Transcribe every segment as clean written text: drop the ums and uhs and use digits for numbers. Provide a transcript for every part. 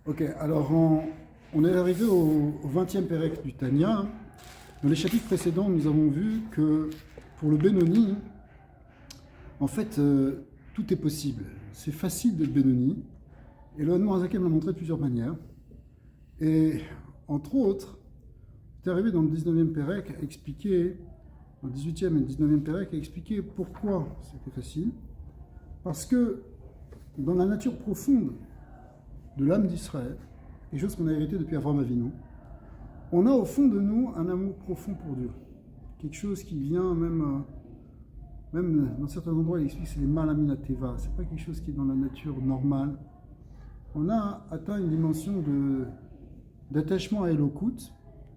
Ok, alors on est arrivé au 20e Pérec du Tanya. Dans les chapitres précédents, nous avons vu que pour le Benoni, en fait, tout est possible. C'est facile d'être Benoni. Et le Hadmour Hazaken l'a montré de plusieurs manières. Et entre autres, c'est arrivé dans le 19e Pérec à expliquer, dans le 18e et le 19e Pérec, à expliquer pourquoi c'était facile. Parce que dans la nature profonde de l'âme d'Israël, quelque chose qu'on a hérité depuis Avraham Avinu, on a au fond de nous un amour profond pour Dieu. Quelque chose qui vient même dans certains endroits, il explique que c'est les malamina teva, c'est pas quelque chose qui est dans la nature normale. On a atteint une dimension d'attachement à Elokut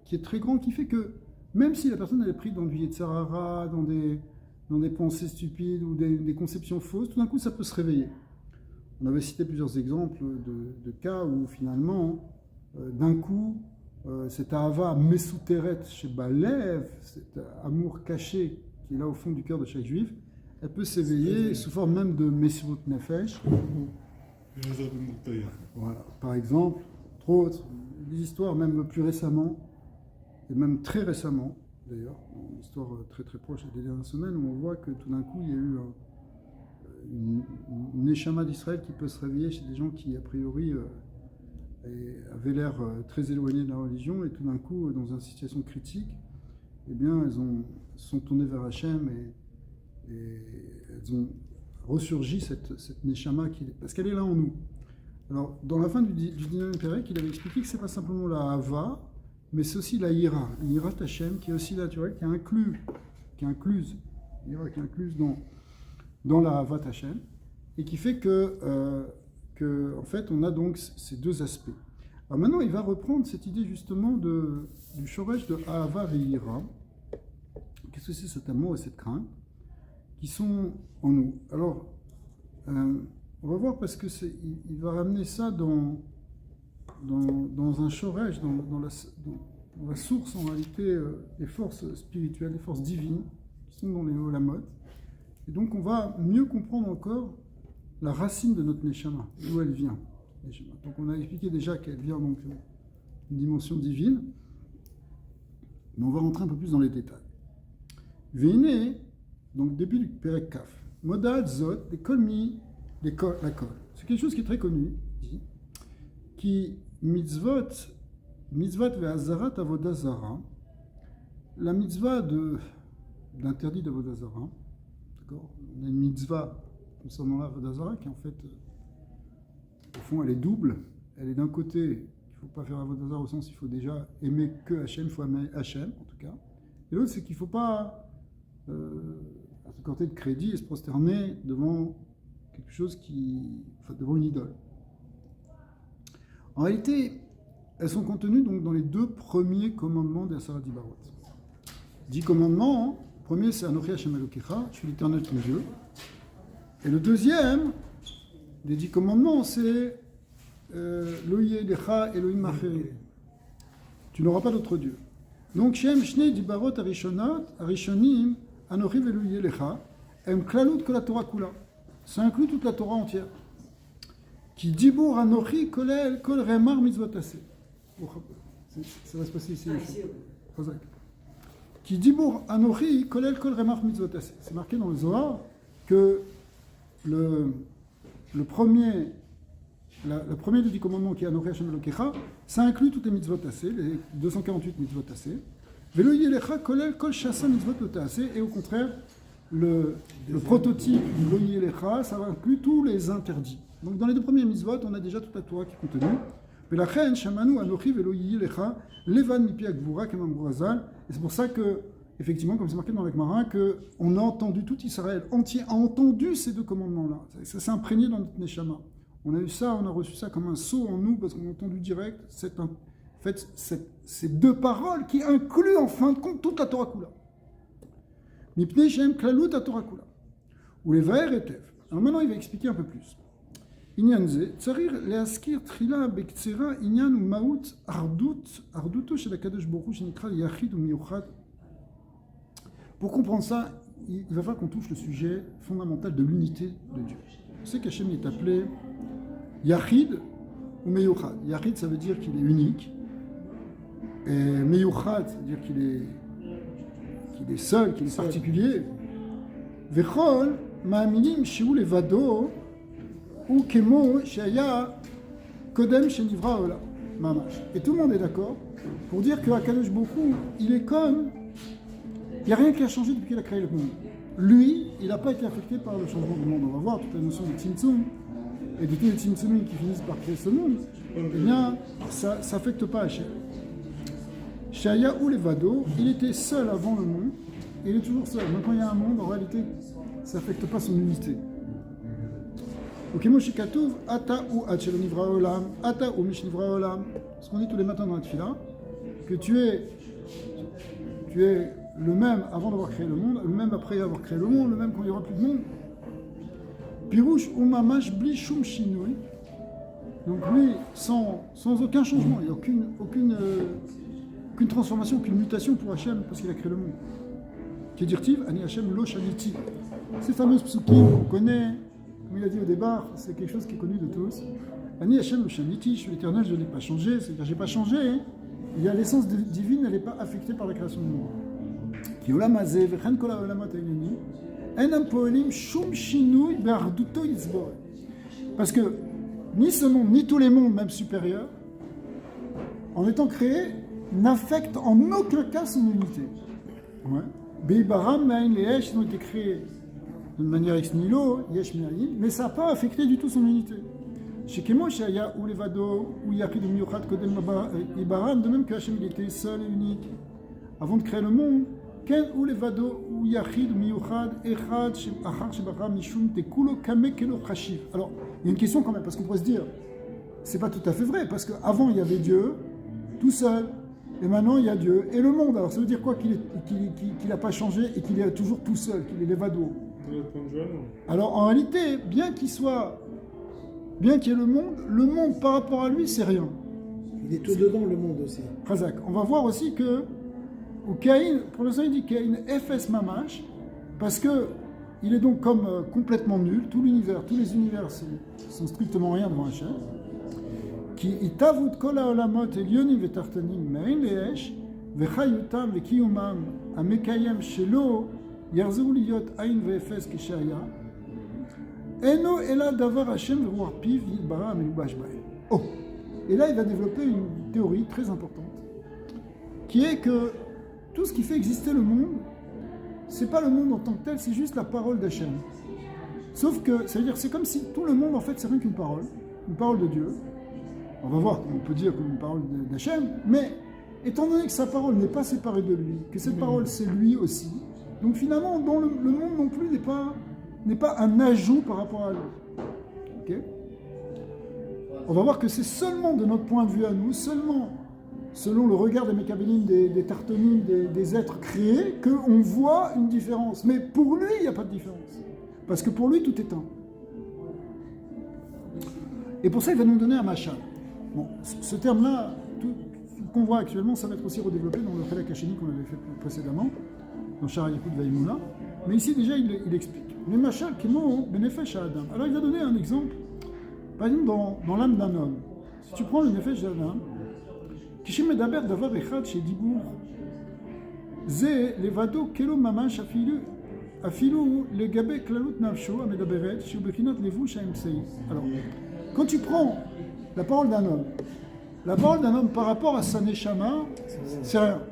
qui est très grand, qui fait que même si la personne elle est prise dans du Yetzirah, dans des pensées stupides ou des conceptions fausses, tout d'un coup ça peut se réveiller. On avait cité plusieurs exemples de cas où finalement, d'un coup, cet ahava mesuteret chez Balev, cet amour caché qui est là au fond du cœur de chaque juif, elle peut s'éveiller sous forme même de mesut nefesh. Voilà. Par exemple, entre autres, des histoires même plus récemment, et même très récemment d'ailleurs, une histoire très très proche des dernières semaines, où on voit que tout d'un coup il y a eu une neshama d'Israël qui peut se réveiller chez des gens qui a priori avaient l'air très éloignés de la religion, et tout d'un coup dans une situation critique, eh bien elles sont tournées vers Hachem et elles ont ressurgi cette neshama parce qu'elle est là en nous. Alors dans la fin du 19e Pérec, il avait expliqué que c'est pas simplement la hava, mais c'est aussi la ira Hachem qui est aussi naturelle, qui est incluse dans la Havat Hashem, et qui fait que en fait, on a donc ces deux aspects. Alors maintenant, il va reprendre cette idée justement du shoresh de Ahava et Ira. Qu'est-ce que c'est cet amour et cette crainte qui sont en nous? Alors, on va voir parce que il va ramener ça dans un shoresh, dans la source en réalité des forces spirituelles, des forces divines qui sont dans les Olamot. Et donc on va mieux comprendre encore la racine de notre Neshama, d'où elle vient. Donc on a expliqué déjà qu'elle vient donc d'une dimension divine, mais on va rentrer un peu plus dans les détails. Véné, donc début du Perek Kaf, Modad Zot, des Kolmi, la Kol. C'est quelque chose qui est très connu, dit, qui mitzvot ve'azarat avodazara, la mitzvah d'interdit d'avodazara. On a une mitzvah concernant la Avodah qui en fait, au fond, elle est double. Elle est d'un côté, il ne faut pas faire Avodah Zarah au sens il faut déjà aimer que Hachem, il faut aimer Hachem en tout cas. Et l'autre, c'est qu'il ne faut pas accorder de crédit et se prosterner devant quelque chose devant une idole. En réalité, elles sont contenues donc dans les deux premiers commandements des Asara Dibarot. 10 commandements. Le premier, c'est Anochi Hashem Elokecha, je suis l'Éternel ton Dieu. Et le deuxième des 10 commandements, c'est Lo yeh lecha Elohim acheri. Tu n'auras pas d'autre Dieu. Donc, Shem Shnei Dibarot Arishonim, Anochi velo yeh lecha, Em klalut kol Torah kula. Ça inclut toute la Torah entière. Qui dibur Anochi kol remar mitzvot aseh. Ça va se passer ici. Qui dibur Anochi kolel kol remar mitzvot aseh. C'est marqué dans le Zohar que le premier des 10 commandements qui est Anochi Hashem Elokecha, ça inclut toutes les mitzvot aseh, les 248 mitzvot aseh. Velo yeh lecha kolel kol shasa mitzvot aseh, et au contraire, le prototype du Lo yeh lecha, ça inclut tous les interdits. Donc dans les deux premiers mitzvot, on a déjà toute la Torah qui est contenue. Velachen shamanu Anochi velo yeh lecha levan mipi agvura kamam Razal. Et c'est pour ça que, effectivement, comme c'est marqué dans la Gemara, qu'on a entendu, tout Israël entier a entendu ces deux commandements-là. Ça s'est imprégné dans notre Neshama. On a eu ça, on a reçu ça comme un sceau en nous, parce qu'on a entendu direct ces deux paroles qui incluent en fin de compte toute la Torah Kula. Mipnei Shem Klalut à Torah Kula. Ou les Vaer et Tev. Alors maintenant, il va expliquer un peu plus. Inyan ze, tsarir leaskir trila bektsera inyan ou maout arduto chez la Kadosh Baruch Hu shenikra yachid ou miyuchad. Pour comprendre ça, il va falloir qu'on touche le sujet fondamental de l'unité de Dieu. On sait qu'Hachem est appelé Yachid ou Meyuchad. Yachid, ça veut dire qu'il est unique. Et Meyuchad, ça veut dire qu'il est seul, qu'il est particulier. Vechol, Ma'aminim, Shiou, Levado, ou Kemo, Shaya, Kodem, Shenivra, Ola. Mamash. Et tout le monde est d'accord pour dire que Akadosh Bokhu, il est comme. Il n'y a rien qui a changé depuis qu'il a créé le monde. Lui, il n'a pas été affecté par le changement du monde. On va voir toute la notion de Tzimtzum et de tous les Tzimtzumim qui finissent par créer ce monde. Eh bien, ça n'affecte pas Hachem. Shaya ou Levado, il était seul avant le monde et il est toujours seul. Donc quand il y a un monde, en réalité, ça n'affecte pas son unité. Okemo Shikatouv, Ata ou Hachelon Nivra Olam, Ata ou Mishnivra Olam. Ce qu'on dit tous les matins dans la Tfila, que tu es le même avant d'avoir créé le monde, le même après avoir créé le monde, le même quand il n'y aura plus de monde. Pirouche ou Mamash Bli Shum Shinui. Donc lui, sans aucun changement, il n'y a aucune transformation, aucune mutation pour Hachem, parce qu'il a créé le monde. Kedirtiv, Ani Hachem Lo Shaniti. Ces fameuses psukim qu'on connaît, comme il a dit au départ, c'est quelque chose qui est connu de tous. Ani Hachem Lo Shaniti, je suis l'éternel, je n'ai pas changé, c'est-à-dire je n'ai pas changé. Hein. Il y a l'essence divine, elle n'est pas affectée par la création du monde. Ki olam hazeh v'chen kol ha'olamot ha'ileni, enam po'elim shum shinui be'arduto yitzboreh. Parce que ni ce monde, ni tous les mondes, même supérieurs, en étant créés, n'affectent en aucun cas son unité. Ouais. Be'ibaram ma'in le'esh, ils ont été créés d'une manière ex nihilo, yesh me'ayin, mais ça n'a pas affecté du tout son unité. Shekemo Shaya ou Levado ou Yachid ou Miyuchad Kodem Ibaram, de même que Hachem il était seul et unique avant de créer le monde. Ken ou Levado ou Yachid ou Miyuchad Echad Achar Shebara Mishum Tekulo Kame Kelo Chashiv. Alors, il y a une question quand même, parce qu'on pourrait se dire, c'est pas tout à fait vrai, parce qu'avant il y avait Dieu tout seul, et maintenant il y a Dieu et le monde. Alors ça veut dire quoi qu'il n'a pas changé et qu'il est toujours tout seul, qu'il est Levado. Alors en réalité, bien qu'il y ait le monde par rapport à lui, c'est rien. Il est tout dedans, le monde aussi. Khazak. On va voir aussi que, au Kain, pour l'instant, il dit Kain FS Mamash, parce que il est donc comme complètement nul. Tout l'univers, tous les univers sont strictement rien devant Hachem. Qui itavut kol ha'olamot elyonim ve'tartanim ma'in le'esh ve'chayutam ve'kiyumam ha'mekayem shelo yarzeu liyot ayin ve'efes keshaya. Eno ela davar Hashem ve'ruach piv yilbara amelubash ba'el. Oh! Et là, il va développer une théorie très importante, qui est que tout ce qui fait exister le monde, c'est pas le monde en tant que tel, c'est juste la parole d'Hachem. Sauf que, ça veut dire, c'est comme si tout le monde, en fait, c'est rien qu'une parole de Dieu. On va voir comment on peut dire comme une parole d'Hachem, mais étant donné que sa parole n'est pas séparée de lui, que cette parole c'est lui aussi, donc finalement, dont le monde non plus n'est pas un ajout par rapport à lui. Okay? On va voir que c'est seulement de notre point de vue à nous, seulement selon le regard des Mékabelim, des Tartonim, des êtres créés, qu'on voit une différence. Mais pour lui, il n'y a pas de différence. Parce que pour lui, tout est un. Et pour ça, il va nous donner un machal. Bon, ce terme-là, tout qu'on voit actuellement, ça va être aussi redéveloppé dans le Chelek Hasheni qu'on avait fait précédemment, dans Shara Yekut Vaïmouna. Mais ici, déjà, il explique. Le machal, qui est non bénéfice à Adam. Alors, il va donner un exemple. Par exemple, dans l'âme d'un homme, si tu prends le nefesh d'Adam, Kishim medaber davar echad chez Dibour, ze levado kelo mamash afilu legabe klalut nafsho amedaberet chez Bechinat levu shaim sei. Alors, quand tu prends la parole d'un homme par rapport à sa neshama, c'est rien.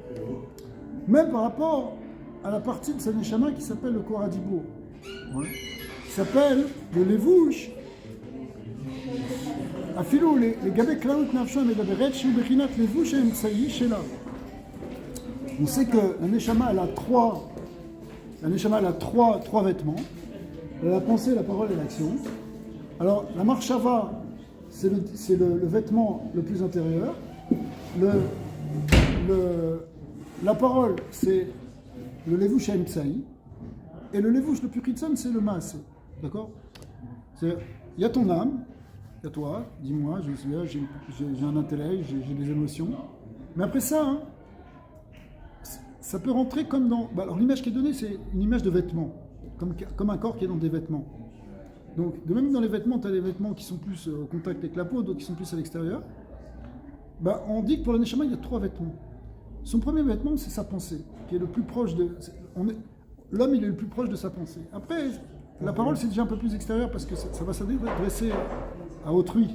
Même par rapport à la partie de sa neshama qui s'appelle le Koradibour, qui s'appelle le levouche. אפילו לגבי כללות נפשו המדברת שהוא בחינת לבוש האמצעי שלה. On sait que la neshama elle a trois vêtements. Elle a la pensée, la parole et l'action. Alors la marshava c'est le vêtement le plus intérieur. La parole c'est le levush haemtsaï et le levush le plus kitson c'est le maasé. D'accord? Il y a ton âme. À toi, dis-moi, je suis là, j'ai un intellect, j'ai des émotions. Mais après ça, ça peut rentrer comme dans... alors l'image qui est donnée, c'est une image de vêtements, comme un corps qui est dans des vêtements. Donc, de même dans les vêtements, tu as des vêtements qui sont plus au contact avec la peau, d'autres qui sont plus à l'extérieur. Bah, on dit que pour le Neshama, il y a 3 vêtements. Son premier vêtement, c'est sa pensée, qui est le plus proche de... L'homme, il est le plus proche de sa pensée. Après, la parole, c'est déjà un peu plus extérieur parce que ça va s'adresser à autrui.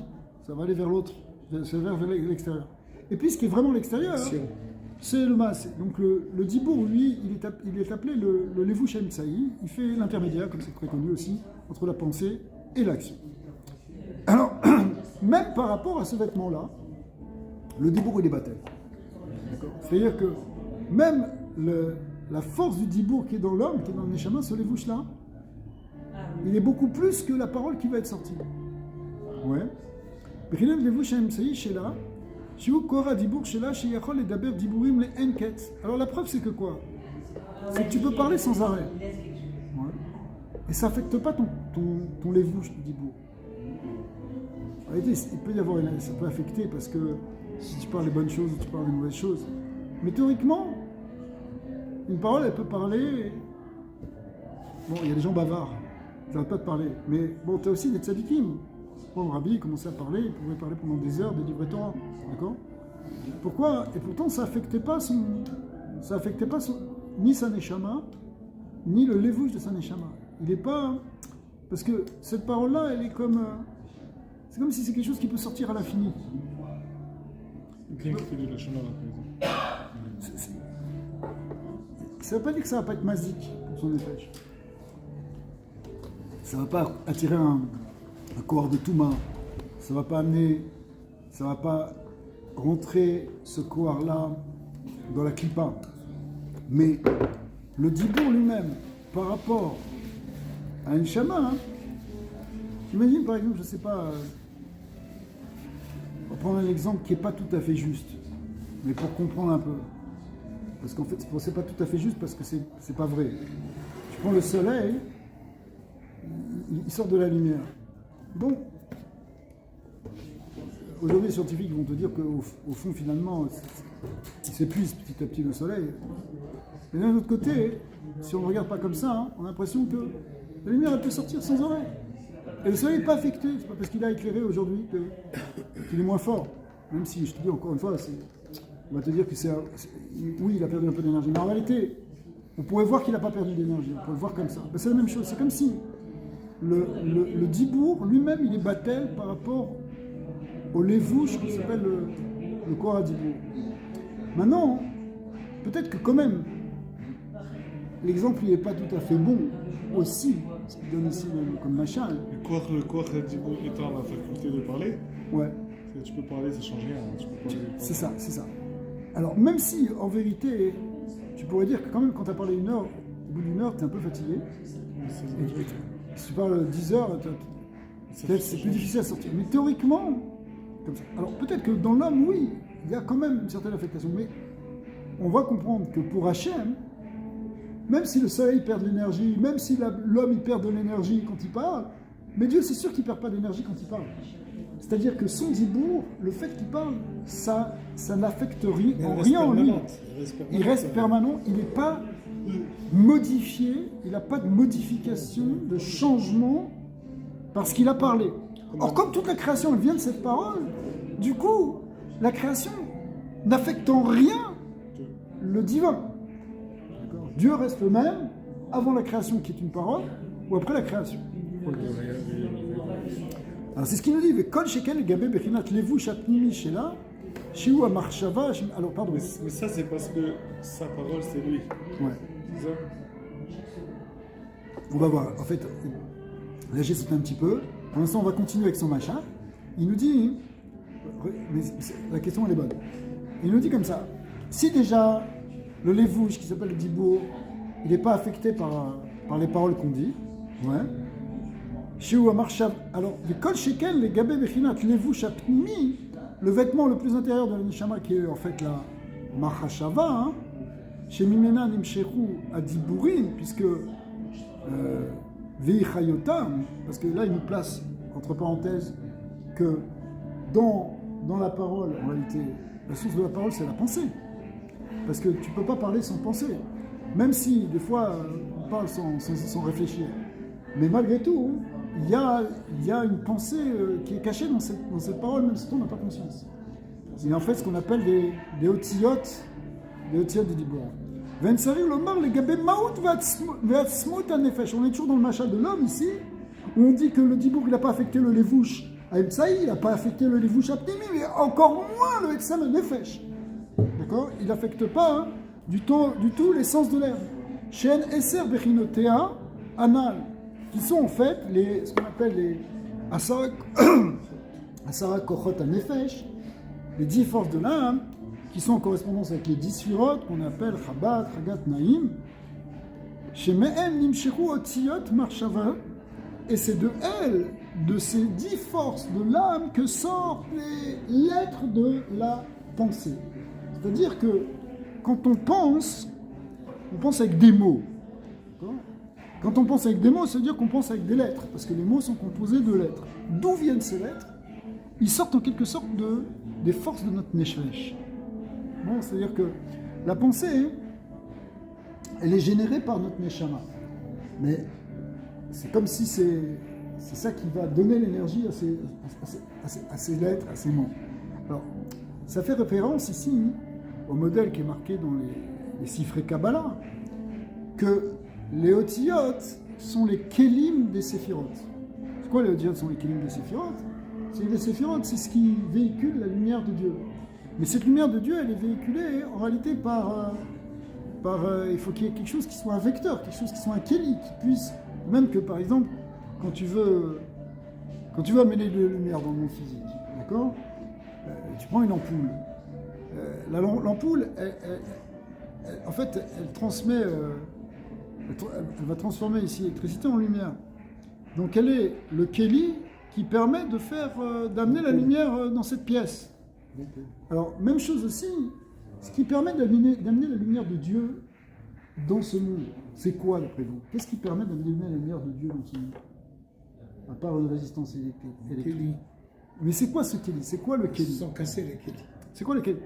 Ça va aller vers l'autre, vers l'extérieur. Et puis, ce qui est vraiment l'extérieur, c'est le maasé. Donc, le dibour, lui, il est appelé le levush ha'emtsaï. Il fait l'intermédiaire, comme c'est très connu aussi, entre la pensée et l'action. Alors, même par rapport à ce vêtement-là, le dibour, il est baptême. C'est-à-dire que même la force du dibour qui est dans l'homme, qui est dans le neshama, ce levush-là, il est beaucoup plus que la parole qui va être sortie. Ouais. Alors la preuve, c'est que quoi? C'est que tu peux parler sans arrêt. Ouais. Et ça n'affecte pas ton levush du dibour. En réalité, il peut y avoir ça peut affecter parce que si tu parles des bonnes choses ou tu parles des mauvaises choses. Mais théoriquement, une parole, elle peut parler. Bon, il y a des gens bavards, ils n'arrêtent pas de parler. Mais bon, tu as aussi des tzadikim. Bon, le rabbi commençait à parler, il pouvait parler pendant des heures, des livres Torah. D'accord? Pourquoi? Et pourtant, ça n'affectait pas ni sa neshama, ni le levush de sa neshama. Il n'est pas. Parce que cette parole-là, elle est comme. C'est comme si c'est quelque chose qui peut sortir à l'infini. Bien qu'il fait de la chamara, par exemple. Ça ne veut pas dire que ça ne va pas être masique pour son effet. Ça ne va pas attirer un cohort de Touma. Ça ne va pas amener, ça ne va pas rentrer ce cohort-là dans la clipa. Mais le dibour lui-même, par rapport à une chama, imagine par exemple, je ne sais pas, on va prendre un exemple qui n'est pas tout à fait juste, mais pour comprendre un peu. Parce qu'en fait, c'est pas tout à fait juste parce que c'est pas vrai. Tu prends le soleil, il sort de la lumière. Bon, aujourd'hui les scientifiques vont te dire qu'au fond, finalement, il s'épuise petit à petit le soleil. Mais d'un autre côté, si on ne regarde pas comme ça, on a l'impression que la lumière elle peut sortir sans arrêt. Et le soleil n'est pas affecté, c'est pas parce qu'il a éclairé aujourd'hui qu'il est moins fort. Même si, je te dis encore une fois, on va te dire que oui, il a perdu un peu d'énergie. Mais en réalité, on pourrait voir qu'il n'a pas perdu d'énergie. On pourrait le voir comme ça. Mais c'est la même chose. C'est comme si le dibour lui-même, il est battel par rapport au levush qui s'appelle le Korah dibour. Maintenant, peut-être que quand même, l'exemple n'est pas tout à fait bon aussi. Ce qu'il donne ici comme machin. Le corps étant la faculté de parler, ouais. Tu peux parler, ça change rien. C'est ça. Alors, même si, en vérité, tu pourrais dire que quand même, quand tu as parlé 1 heure, au bout d'1 heure, tu es un peu fatigué. Si tu parles 10 heures, c'est plus difficile à sortir. Mais théoriquement, comme ça. Alors, peut-être que dans l'homme, oui, il y a quand même une certaine affectation. Mais on va comprendre que pour Hachem, même si le soleil perd de l'énergie, même si l'homme il perd de l'énergie quand il parle, mais Dieu, c'est sûr qu'il ne perd pas d'énergie quand il parle. C'est-à-dire que son dibour, le fait qu'il parle, ça n'affecte rien en lui. Il reste permanent, il n'est pas modifié, il n'a pas de modification, de changement, parce qu'il a parlé. Or, comme toute la création, elle vient de cette parole, du coup, la création n'affecte en rien le divin. Dieu reste le même avant la création, qui est une parole, ou après la création. Alors c'est ce qu'il nous dit. Alors pardon. Mais ça c'est parce que sa parole c'est lui. Ouais. C'est ça. On va voir. En fait, là j'ai sauté un petit peu. Pour l'instant on va continuer avec son machin. Il nous dit, mais la question elle est bonne. Il nous dit comme ça. Si déjà le levouche qui s'appelle le dibour, il n'est pas affecté par les paroles qu'on dit, ouais. Alors, le vêtement le plus intérieur de la neshama, qui est en fait la machashava, chez Mimena Nimshechu Adiburim, puisque Veichayotam, parce que là il nous place entre parenthèses que dans la parole, en réalité, la source de la parole c'est la pensée. Parce que tu ne peux pas parler sans penser, même si des fois on parle sans réfléchir. Mais malgré tout, il y a une pensée qui est cachée dans cette parole, même si on n'a pas conscience. C'est en fait ce qu'on appelle des otiotes, des dibor. Vensari lomar le gabé maout ve'atzmut hanefesh. On est toujours dans le machal de l'homme ici, où on dit que le dibour il n'a pas affecté le levouche à Emtsaï, il n'a pas affecté le levouche à Pnimi, mais encore moins le etzem hanefesh. D'accord? Il n'affecte pas du tout l'essence de l'herbe. Shen eser bechinotea anal, qui sont en fait ce qu'on appelle les asara kochot hanefesh, les 10 forces de l'âme, qui sont en correspondance avec les 10 sphirot qu'on appelle Chabad, Chagat, Naïm. Chez Me'em Nimsheru Otziyot Marshava, et c'est de elles, de ces 10 forces de l'âme, que sortent les lettres de la pensée. C'est-à-dire que quand on pense avec des mots. D'accord ? Quand on pense avec des mots, ça veut dire qu'on pense avec des lettres, parce que les mots sont composés de lettres. D'où viennent ces lettres ? Ils sortent en quelque sorte des forces de notre neshvesh. Bon, c'est-à-dire que la pensée, elle est générée par notre neshama. Mais c'est comme si c'est ça qui va donner l'énergie à ces lettres, à ces mots. Alors, ça fait référence ici au modèle qui est marqué dans les Sifrei Kabbalah, que les Otiyot sont les Kélim des Séphirot. C'est quoi les Otiyot sont les Kélim des Séphirot ? Les Séphirot, c'est ce qui véhicule la lumière de Dieu. Mais cette lumière de Dieu, elle est véhiculée en réalité par il faut qu'il y ait quelque chose qui soit un vecteur, quelque chose qui soit un kéli, qui puisse, même que par exemple, quand tu veux amener de la lumière dans le monde physique, d'accord, tu prends une ampoule. L'ampoule, en fait, elle transmet, elle va transformer ici l'électricité en lumière. Donc elle est le kéli qui permet d'amener la lumière dans cette pièce. Alors, même chose aussi, ce qui permet d'amener la lumière de Dieu dans ce monde, c'est quoi d'après vous ? Qu'est-ce qui permet d'amener la lumière de Dieu dans ce monde ? À part une résistance électrique. Mais c'est quoi ce kéli ? C'est quoi le kéli ? Sans casser les kéli. C'est quoi le kéli ?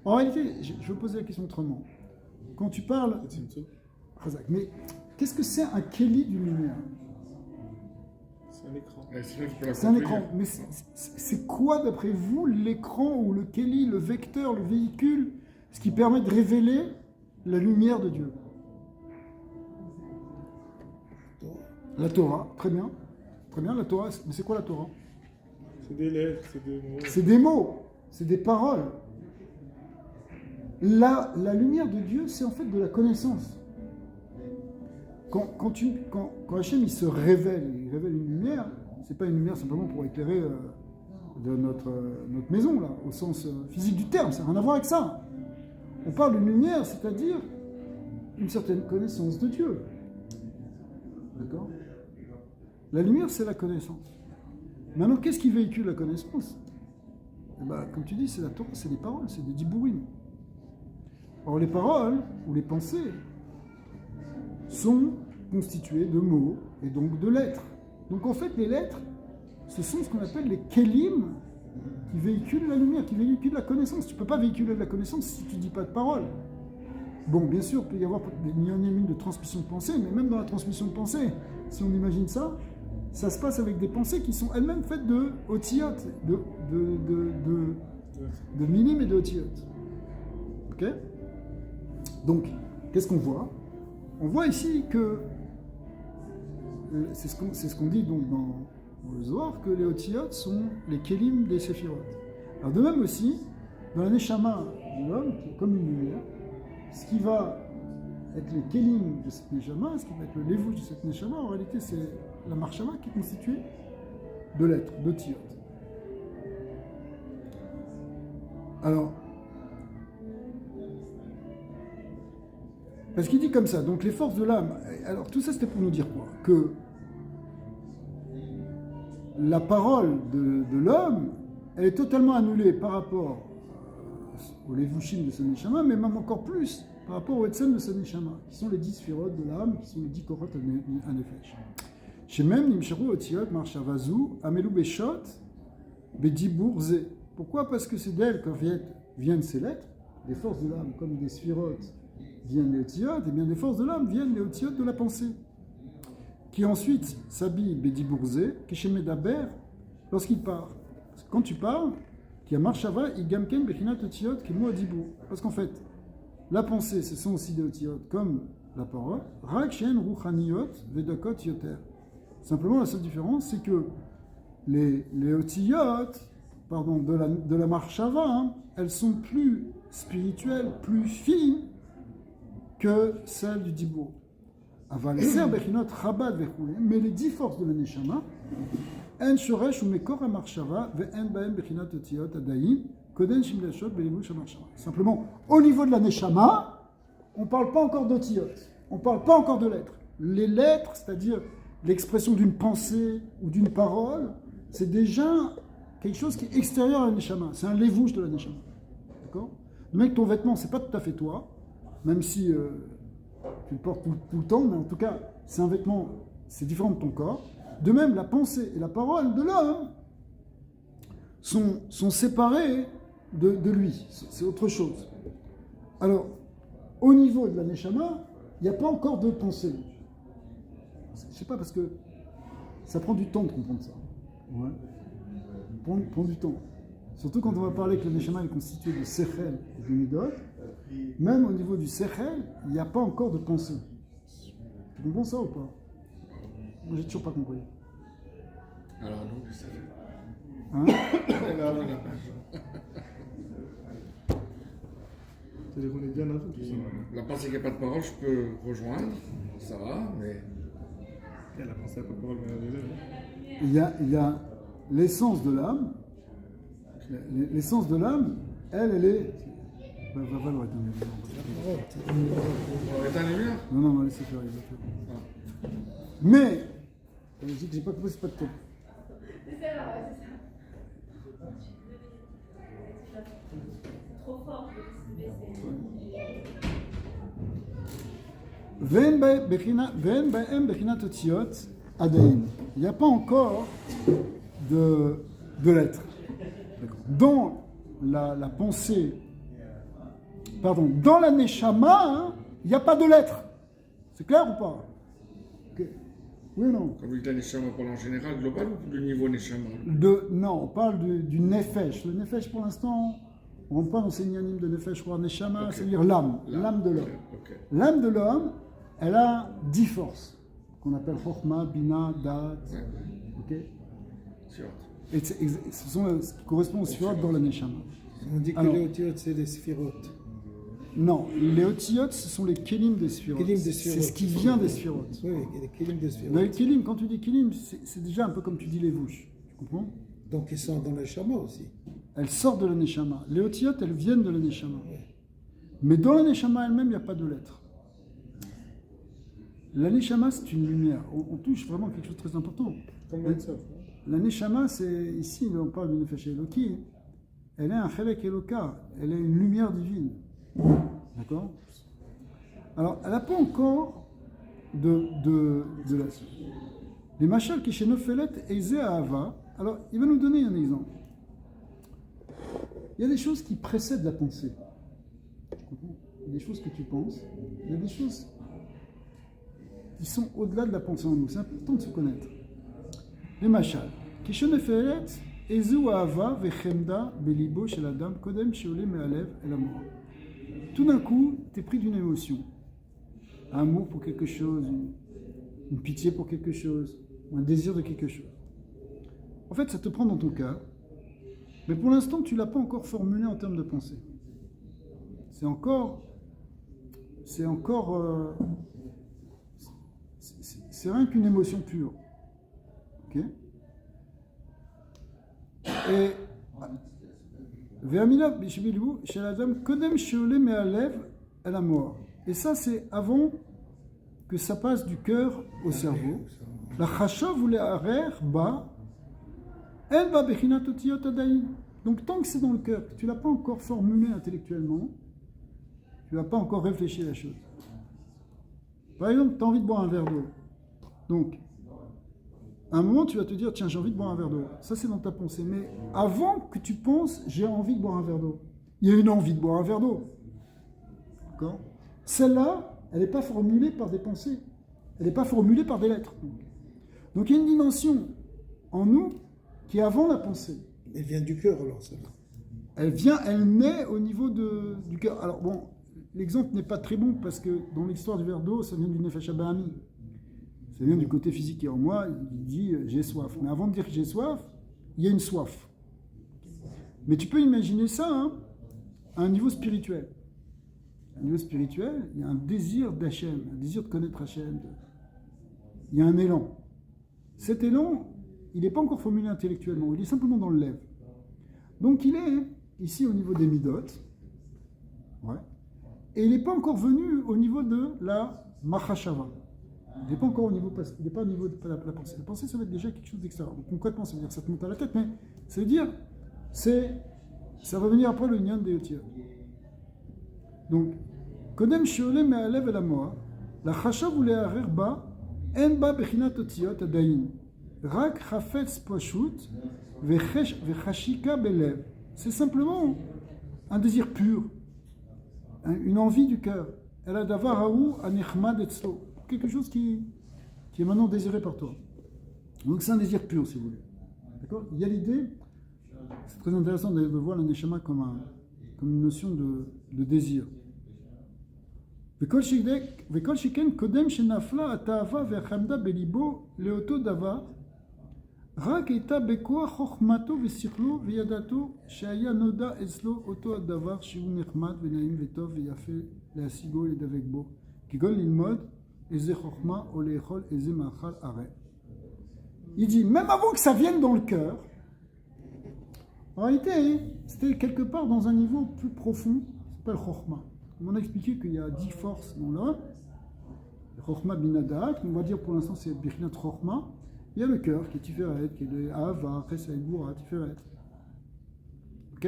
En réalité, je vais poser la question autrement. Quand tu parles... Mais qu'est-ce que c'est un kéli d'une lumière ? C'est un écran. C'est un écran. Mais c'est quoi, d'après vous, l'écran ou le kéli, le vecteur, le véhicule, ce qui permet de révéler la lumière de Dieu ? La Torah, très bien. Très bien, la Torah. Mais c'est quoi la Torah ? C'est des lettres, c'est des mots. C'est des mots, c'est des paroles. La lumière de Dieu, c'est en fait de la connaissance. Quand Hachem il se révèle, il révèle une lumière, c'est pas une lumière simplement pour éclairer de notre maison, là, au sens physique du terme, ça n'a rien à voir avec ça. On parle d'une lumière, c'est-à-dire une certaine connaissance de Dieu. D'accord ? La lumière, c'est la connaissance. Maintenant, qu'est-ce qui véhicule la connaissance ? Eh ben, comme tu dis, c'est la Torah, c'est des paroles, c'est des dibourim. Or, les paroles, ou les pensées, sont constituées de mots et donc de lettres. Donc en fait, les lettres, ce sont ce qu'on appelle les kélim qui véhiculent la lumière, qui véhiculent la connaissance. Tu ne peux pas véhiculer de la connaissance si tu ne dis pas de paroles. Bon, bien sûr, il peut y avoir des millions de transmission de pensée, mais même dans la transmission de pensée, si on imagine ça, ça se passe avec des pensées qui sont elles-mêmes faites de otiyot, de minim et de otiyot. Ok ? Donc, qu'est-ce qu'on voit ? On voit ici que, c'est ce qu'on dit donc dans le Zohar, que les Otiyot sont les Kélim des Séphirot. Alors de même aussi, dans la Neshama de l'homme, qui est comme une lumière, ce qui va être les Kélim de cette Neshama, ce qui va être le Lévouch de cette Neshama, en réalité c'est la Marshama qui est constituée de lettres, d'Otiyot. Alors, parce qu'il dit comme ça, donc les forces de l'âme, alors tout ça c'était pour nous dire quoi ? Que la parole de l'homme, elle est totalement annulée par rapport aux Levushim de Saneshama, mais même encore plus par rapport aux Etzem de Saneshama, qui sont les 10 sphirotes de l'âme, qui sont les 10 korot hanefesh. Chez même Nimsheru Otiyot Marshavazu, Amelu Beshot, Bedibur Ze. Pourquoi ? Parce que c'est d'elles que viennent ces lettres, les forces de l'âme, comme des sphirotes viennent les Otiyot, et bien les forces de l'âme viennent les Otiyot de la pensée. qui ensuite s'habille Bedibourze, qui chez Medaber, lorsqu'il part. Parce que quand tu parles, qui a Marshava, il gamken Bechinat Otiot, qui est Adibur. Parce qu'en fait, la pensée, ce sont aussi des Otiot, comme la parole. Rak Shen Ruchaniot, Vedakot Yoter. Simplement, la seule différence, c'est que les Otiot, pardon, de la Marshava, hein, elles sont plus spirituelles, plus fines que celles du Dibur. Mais les 10 forces de la Neshama, En Shoresh ou Mekor HaMarshava, Ve'en Baem Bechinat Otiot Adaim, Koden Shimlashot Belivush HaMarshava. Simplement, au niveau de la Neshama, on ne parle pas encore d'Otiot, on ne parle pas encore de lettres. Les lettres, c'est-à-dire l'expression d'une pensée ou d'une parole, c'est déjà quelque chose qui est extérieur à la Neshama. C'est un lévouche de la Neshama. D'accord ? Le mec, ton vêtement, c'est pas tout à fait toi, même si tu le portes tout le temps, mais en tout cas, c'est un vêtement, c'est différent de ton corps. De même, la pensée et la parole de l'homme sont séparées de lui. C'est autre chose. Alors, au niveau de la Neshama, il n'y a pas encore de pensée. Je ne sais pas, parce que ça prend du temps de comprendre ça. Ouais. Prend du temps. Surtout quand on va parler que la Neshama est constituée de Sechel et de Midot, même au niveau du Sechel, il n'y a pas encore de pensée. Tu comprends ça ou pas? Moi, j'ai toujours pas compris. Alors, non, ça fait. Hein? Alors, on a page. C'est-à-dire qu'on est bien avant tout ça. La pensée qu'il n'y a pas de parole, je peux rejoindre, ça va, mais. Elle a pensé à pas parole, mais Il y a l'essence de l'âme. L'essence de l'âme, elle est. Va voir éteindre les lumières. On va éteindre les lumières. Non, laissez faire, il va faire. Mais, je dis que j'ai pas compris, c'est pas de toi. C'est ça. Trop fort, je vais se baisser. Il n'y a pas encore de lettres. Dans la pensée, pardon, dans la Neshama, hein, il n'y a pas de lettres. C'est clair ou pas? Okay. Oui ou non? Quand vous dites la Neshama, on parle en général, global ou du niveau Neshama? Non, on parle du Nefesh. Le Nefesh, pour l'instant, on ne rentre pas dans ces synonymes de Nefesh ou Neshama, Okay. c'est-à-dire l'âme de l'homme. Okay. L'âme de l'homme, elle a 10 forces, qu'on appelle Chokhmah, Bina, Dat. Ouais. Ok. Sûr. Et ce sont ce qui correspond aux sphirotes dans la Neshama. On dit que Alors, les Otiot, c'est des sphirotes. Non, les Otiyot, ce sont les Kélim des sphirotes. Kélim des sphirotes. C'est ce qui vient des sphirotes. Oui, il y a des Kélim des Dans les sphirotes. Kélim, quand tu dis Kélim, c'est déjà un peu comme tu dis les vouches. Tu comprends? Donc ils sont dans le Shama aussi. Elles sortent de la Neshama. Les Otiyot, elles viennent de la Neshama. Mais dans la Neshama elle-même, il n'y a pas de lettres. La Neshama, c'est une lumière. On touche vraiment quelque chose de très important. Comme le ça. La Neshama, c'est ici, on parle du Nefesh Eloki. Elle est un Chelek Eloka. Elle est une lumière divine. D'accord? Alors, elle n'a pas encore de la. Les machal qui chez Nofelet Eze Ahava. Alors, il va nous donner un exemple. Il y a des choses qui précèdent la pensée. Tu comprends? Il y a des choses que tu penses. Il y a des choses qui sont au-delà de la pensée en nous. C'est important de se connaître. Les machal. Qui chez Nofelet Eze Ahava Vechemda Belibo Shel Adam Kodem Sheole Me'alev El Amor. Tout d'un coup, tu es pris d'une émotion. Un amour pour quelque chose, une pitié pour quelque chose, ou un désir de quelque chose. En fait, ça te prend dans ton cœur, mais pour l'instant, tu ne l'as pas encore formulé en termes de pensée. C'est rien qu'une émotion pure. Ok? Et et ça, c'est avant que ça passe du cœur au cerveau. La chacha voulait bas. Elle va bechinat otiyot adaïn. Donc, tant que c'est dans le cœur, que tu ne l'as pas encore formulé intellectuellement, tu n'as pas encore réfléchi à la chose. Par exemple, tu as envie de boire un verre d'eau. Donc, à un moment, tu vas te dire, tiens, j'ai envie de boire un verre d'eau. Ça, c'est dans ta pensée. Mais avant que tu penses, j'ai envie de boire un verre d'eau, il y a une envie de boire un verre d'eau. D'accord? Celle-là, elle n'est pas formulée par des pensées. Elle n'est pas formulée par des lettres. Donc il y a une dimension en nous qui est avant la pensée. Elle vient du cœur alors, ça. Elle naît au niveau du cœur. Alors bon, l'exemple n'est pas très bon parce que dans l'histoire du verre d'eau, ça vient du Nefesh Abahami. Ça vient du côté physique qui est en moi, il dit j'ai soif. Mais avant de dire que j'ai soif, il y a une soif. Mais tu peux imaginer ça hein, à un niveau spirituel. À un niveau spirituel, il y a un désir d'Hachem, un désir de connaître Hachem. Il y a un élan. Cet élan, il n'est pas encore formulé intellectuellement, il est simplement dans le lève. Donc il est ici au niveau des midotes, ouais, et il n'est pas encore venu au niveau de la machashava. Il n'est pas encore au niveau, il n'est pas au niveau de la pensée. La pensée, ça va être déjà quelque chose d'extérieur. Donc concrètement, ça veut dire que ça te monte à la tête, mais ça veut dire, ça va venir après le nyan de Yotia. Donc, Kodem Shiolem Me'alev El Amoa, la chashav ou le'arer ba, en ba bechinat otziot adayin, rak chafetz pashut, vechashika belev. C'est simplement un désir pur, une envie du cœur. Elle a davar haou anichmad etzlo. Quelque chose qui est maintenant désiré par toi. Donc c'est un désir pur, si vous voulez. D'accord ? Il y a l'idée, c'est très intéressant de voir le neshama comme une notion de désir. וכל שכן קודם שנפלה התאווה והחמדה בליבו לאותו דבר, רק הייתה בכוח חוכמתו ושכלו וידעתו שהיה נודע אצלו אותו הדבר שהוא נחמד ונעים וטוב ויפה להשיגו ולדבק בו, כגון ללמוד איזה חוכמה או לאכול איזה מאכל ערב. Il dit, même avant que ça vienne dans le cœur, en réalité, c'était quelque part dans un niveau plus profond, ça s'appelle Chokhmah. On a expliqué qu'il y a 10 forces dans l'homme. Chokhmah binadat, on va dire pour l'instant c'est Bichinat Chokhmah. Il y a le cœur qui est Tiferet, qui est le Ahava, Chesed, Goura, Tiferet. Ok ?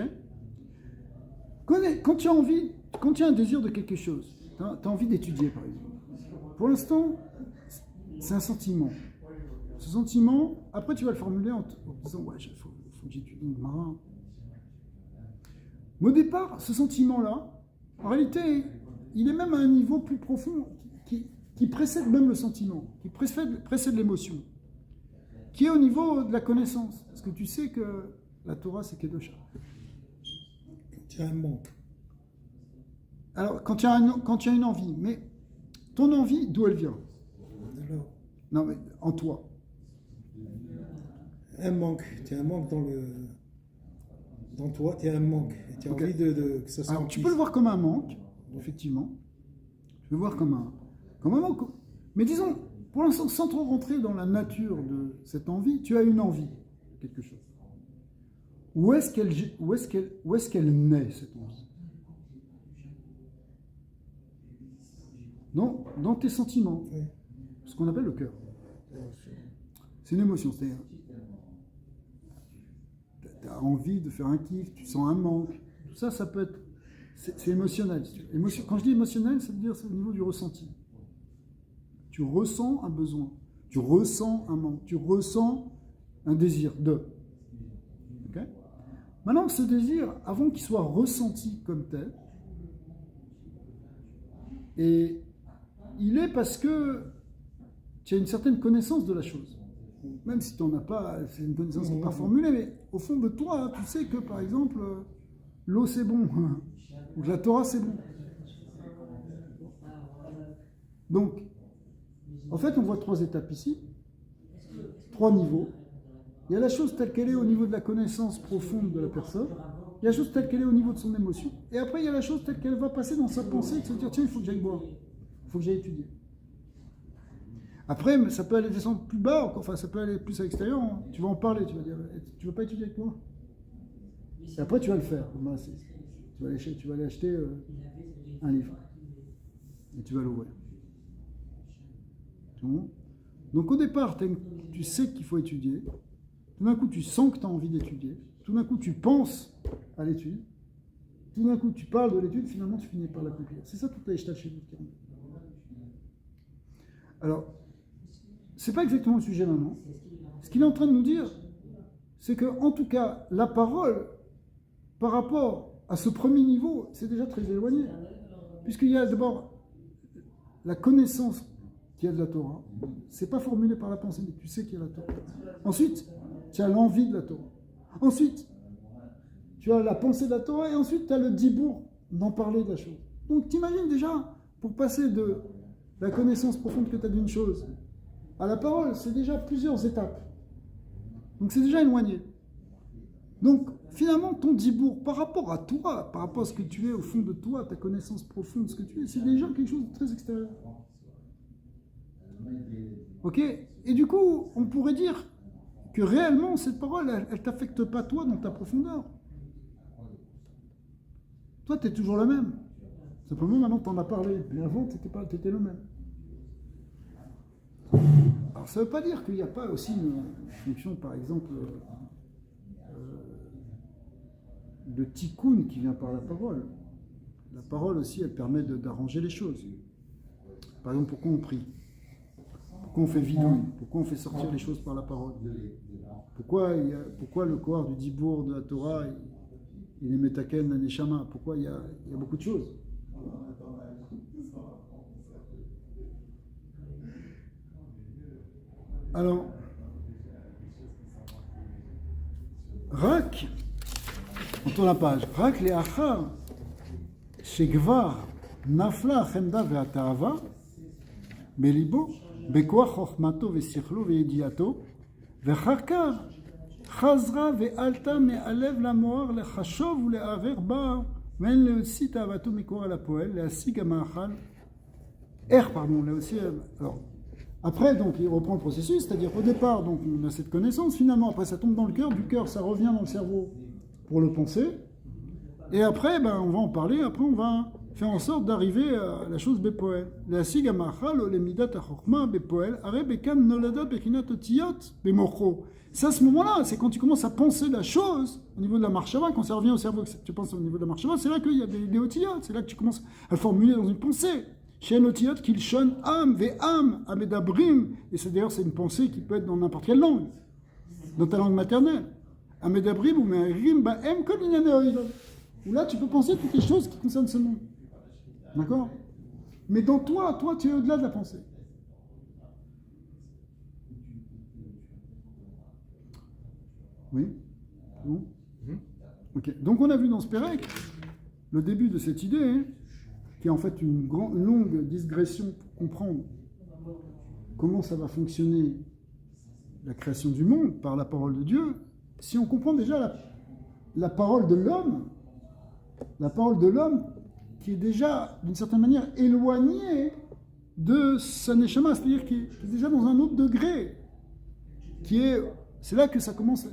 Quand tu as un désir de quelque chose, tu as envie d'étudier par exemple. Pour l'instant, c'est un sentiment. Ce sentiment, après tu vas le formuler en disant ouais, il faut que j'étudie le marin. Mais au départ, ce sentiment-là, en réalité, il est même à un niveau plus profond qui précède même le sentiment, qui précède l'émotion, qui est au niveau de la connaissance. Parce que tu sais que la Torah, c'est Kedosha. Tu as un manque. Alors, quand tu as une envie, mais ton envie, d'où elle vient ? Alors, Non, mais en toi. un manque. Tu as un manque dans toi, tu as un manque. Et tu as Ok. envie que ça Alors, soit. tu peux le voir comme un manque, effectivement. Tu peux le voir comme un manque. Mais disons, pour l'instant, sans trop rentrer dans la nature de cette envie, tu as une envie de quelque chose. Où est-ce qu'elle naît, cette envie ? Dans tes sentiments, Oui. ce qu'on appelle le cœur. C'est une émotion, c'est-à-dire tu as envie de faire un kiff, tu sens un manque, tout ça, ça peut être, c'est émotionnel. Quand je dis émotionnel, ça veut dire c'est au niveau du ressenti. Tu ressens un besoin, tu ressens un manque, tu ressens un désir de. Okay ? Maintenant, ce désir, avant qu'il soit ressenti comme tel, et il est parce que tu as une certaine connaissance de la chose. Même si tu n'en as pas, c'est une connaissance qui n'est pas formulée, mais au fond de toi, tu sais que par exemple, l'eau c'est bon, ou la Torah c'est bon. Donc, en fait, on voit 3 étapes ici, 3 niveaux. Il y a la chose telle qu'elle est au niveau de la connaissance profonde de la personne, il y a la chose telle qu'elle est au niveau de son émotion, et après il y a la chose telle qu'elle va passer dans sa pensée et de se dire tiens, il faut que j'aille boire, il faut que j'aille étudier. Après, ça peut aller descendre plus bas, enfin ça peut aller plus à l'extérieur, hein. Tu vas en parler, tu vas dire tu veux pas étudier avec moi ? Et après tu vas le faire. Tu vas aller acheter un livre et tu vas l'ouvrir. Donc au départ, tu sais qu'il faut étudier. Tout d'un coup, tu sens que tu as envie d'étudier. Tout d'un coup, tu penses à l'étude. Tout d'un coup, tu parles de l'étude. Finalement, tu finis par l'accomplir. C'est ça toute la Ishtal chez nous. Alors, c'est pas exactement le sujet maintenant. Ce qu'il est en train de nous dire, c'est que, en tout cas, la parole, par rapport à ce premier niveau, c'est déjà très éloigné. Puisqu'il y a d'abord la connaissance qu'il y a de la Torah. C'est pas formulé par la pensée, mais tu sais qu'il y a la Torah. Ensuite, tu as l'envie de la Torah. Ensuite, tu as la pensée de la Torah, et ensuite, tu as le dibour d'en parler de la chose. Donc, t'imagines déjà, pour passer de la connaissance profonde que tu as d'une chose à la parole, c'est déjà plusieurs étapes. Donc, c'est déjà éloigné. Donc, finalement, ton dibour, par rapport à toi, par rapport à ce que tu es au fond de toi, ta connaissance profonde de ce que tu es, c'est déjà quelque chose de très extérieur. Ok? Et du coup, on pourrait dire que réellement, cette parole, elle ne t'affecte pas toi dans ta profondeur. Toi, tu es toujours le même. Simplement, maintenant, tu en as parlé. Mais avant, tu étais le même. Alors, ça ne veut pas dire qu'il n'y a pas aussi une fonction, par exemple, de tikkun qui vient par la parole. La parole aussi, elle permet d'arranger les choses. Par exemple, pourquoi on prie? Pourquoi on fait vidouille? Pourquoi on fait sortir les choses par la parole? Pourquoi le corps du dibour de la Torah, il est metaken, la neshama? Pourquoi il y a beaucoup de choses? Alors, Rak, on tourne la page. Rak le achar, shegvar, nafla, chemda ve'atava, belibo, בכוח חוכמתו ושכלו וידיעתו, ואחר כך חזרה ועלתה מהלב למואר לחשוב ולערער בה, ואין להוציא תאוותו מקור אל הפועל, להשיג המאכל, alors, après, donc, il reprend le processus, c'est-à-dire qu'au départ, donc, on a cette connaissance, finalement, après, ça tombe dans le cœur, du cœur, ça revient dans le cerveau pour le penser, et après, on va en parler, après, on va faire en sorte d'arriver à la chose Bepoel. La siga machal ou le midat achokma Bepoel, are bekam nolada bekinat otiyot bemocho. C'est à ce moment-là, c'est quand tu commences à penser la chose au niveau de la marshava, quand ça revient au cerveau, que tu penses au niveau de la marshava, c'est là qu'il y a des otiyot, c'est là que tu commences à formuler dans une pensée. Chez un otiyot qu'il shon am ve am amedabrim, et c'est d'ailleurs c'est une pensée qui peut être dans n'importe quelle langue, dans ta langue maternelle. Amedabrim ou me'arim ba'em kol inane oilot. Où là tu peux penser toutes les choses qui concernent ce monde. D'accord? Mais dans toi, tu es au-delà de la pensée. Oui? Bon? Ok. Donc on a vu dans ce Pérec le début de cette idée, qui est en fait une longue digression pour comprendre comment ça va fonctionner la création du monde par la parole de Dieu. Si on comprend déjà la parole de l'homme, qui est déjà, d'une certaine manière, éloigné de sa neshama, c'est-à-dire qui est déjà dans un autre degré, c'est là que ça commence,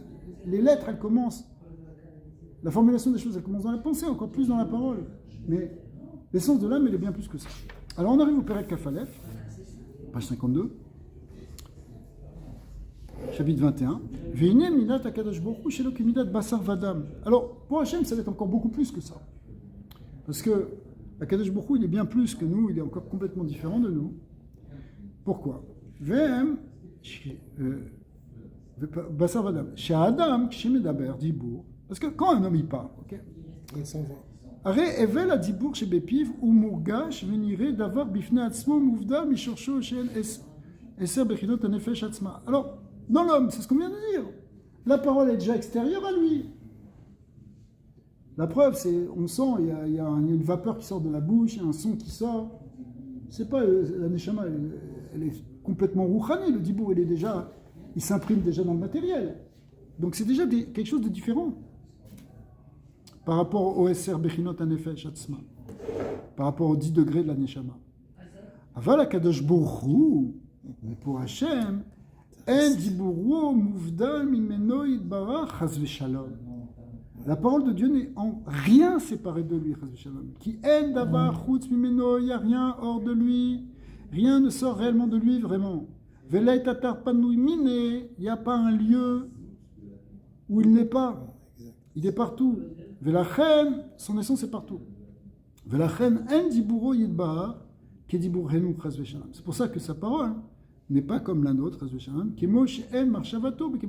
les lettres, elles commencent, la formulation des choses, elle commence dans la pensée, encore plus dans la parole, mais l'essence de l'âme, elle est bien plus que ça. Alors on arrive au Pérec Kafalef, page 52, chapitre 21, Veine midat akadosh baruch hu shelo kemidat basar vadam. Alors, pour Hachem, ça va être encore beaucoup plus que ça. Parce que Akadosh Baruch Hu, il est bien plus que nous, il est encore complètement différent de nous. Pourquoi? Basar vadam. Chez Adam, chez Medaber, Dibour. Parce que quand un homme y parle, ok? Il s'en va. Aré evel Dibour chez Bepiv ou Mourgash veniré d'avoir bifne atzmo mouvda mishorcho shen eser bechinot anefesh atzma. Alors, dans l'homme, c'est ce qu'on vient de dire. La parole est déjà extérieure à lui. La preuve, c'est, on sent, il y a une vapeur qui sort de la bouche, il y a un son qui sort. C'est pas, la neshama, elle est complètement rouchani, le dibour, il s'imprime déjà dans le matériel. Donc c'est déjà quelque chose de différent par rapport au Esser Bechinot Anefesh Atzma, par rapport aux 10 degrés de la neshama. Aval HaKadosh Baruch Hu, mais pour Hachem, En diburo muvdal mimeno yitbarach chas v'shalom. La parole de Dieu n'est en rien séparée de lui, chas v'shalom. Qui en davar chutz mimeno, il n'y a rien hors de lui. Rien ne sort réellement de lui, vraiment. Velay tatar panouy mine, il n'y a pas un lieu où il n'est pas. Il est partout. Velachen, son essence est partout. Velachen en diburo yitbarach, qui dibur henu chas v'shalom. C'est pour ça que sa parole n'est pas comme la nôtre, qui moche en marchavato, qui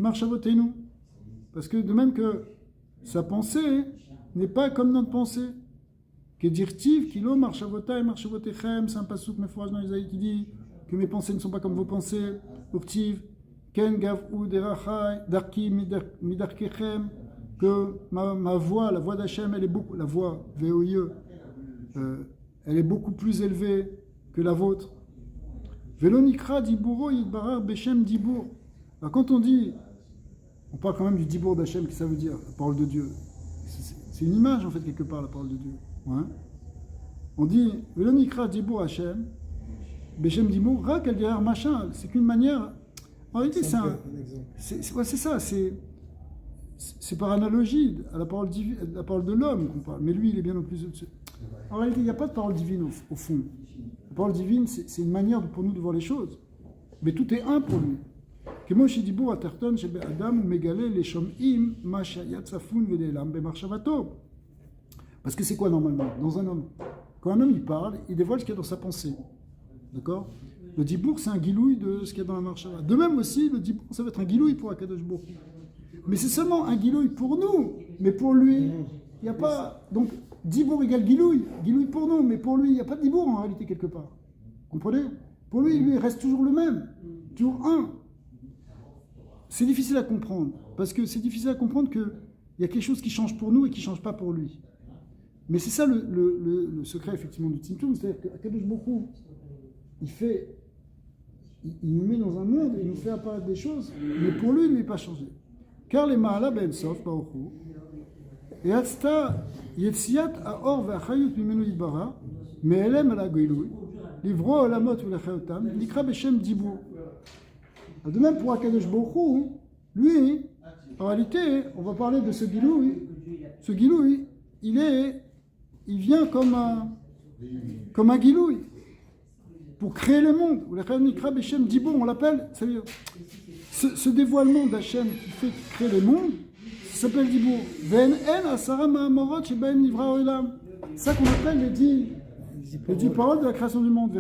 marchavotenu. Parce que de même que sa pensée n'est pas comme notre pensée. Kedirtiv, Kilo, Marchavota et Marchavotechem, c'est un passouk mefourage dans Isaïe qui dit que mes pensées ne sont pas comme vos pensées. Uktiv, Ken Gav Ou Derachai, Darki Midarkechem, que ma voix, la voix d'Hachem, elle est beaucoup, la voix, VOIE, elle est beaucoup plus élevée que la vôtre. Velonikra Diburo Yidbarar Beshem Dibur. Alors quand on dit, on parle quand même du Dibour d'Hachem, qu'est-ce que ça veut dire, la parole de Dieu? C'est une image en fait quelque part, la parole de Dieu. Ouais. On dit Velonikra Dibur Hachem, Beshem Dibur, Rak al Dirar Machin, c'est qu'une manière. En réalité, c'est ça, c'est par analogie à la parole divine, la parole de l'homme qu'on parle, mais lui il est bien au plus au-dessus. En réalité, il n'y a pas de parole divine au fond. La parole divine, c'est une manière pour nous de voir les choses. Mais tout est un pour lui. Parce que c'est quoi normalement dans un homme? Quand un homme il parle, il dévoile ce qu'il y a dans sa pensée. D'accord? Le dibour, c'est un guilouille de ce qu'il y a dans la marshava. De même aussi, le dibour, ça va être un guilouille pour Akadosh Baruch Hu. Mais c'est seulement un guilouille pour nous. Mais pour lui, il n'y a pas. Donc, dibour égale guilouille. Guilouille pour nous, mais pour lui, il n'y a pas de dibour en réalité quelque part. Comprenez? Pour lui, il reste toujours le même. Toujours un. C'est difficile à comprendre. Parce que c'est difficile à comprendre qu'il y a quelque chose qui change pour nous et qui ne change pas pour lui. Mais c'est ça le secret, effectivement, du Tzimtzum. C'est-à-dire qu'Akadosh Baruch Hu, il nous met dans un monde et il nous fait apparaître des choses, mais pour lui, il n'est pas changé. Car les Ma'ala Ben Sof, Baruch Hu, et Hatzta Yetziat Aor Ve'achayut Mimenu Yidbara, Me'elem Ala Goïloui, Livro Olamot Ve'lachayotam, Nikra Beshem Dibur. De même pour Akadosh Baruch Hu, lui, en réalité, on va parler de ce Giloui. Ce Giloui, il vient comme un Giloui. Pour créer le monde, on l'appelle, ce dévoilement d'Hachem qui fait créer le monde, ça s'appelle Dibour. C'est ça qu'on appelle les 10 paroles de la création du monde.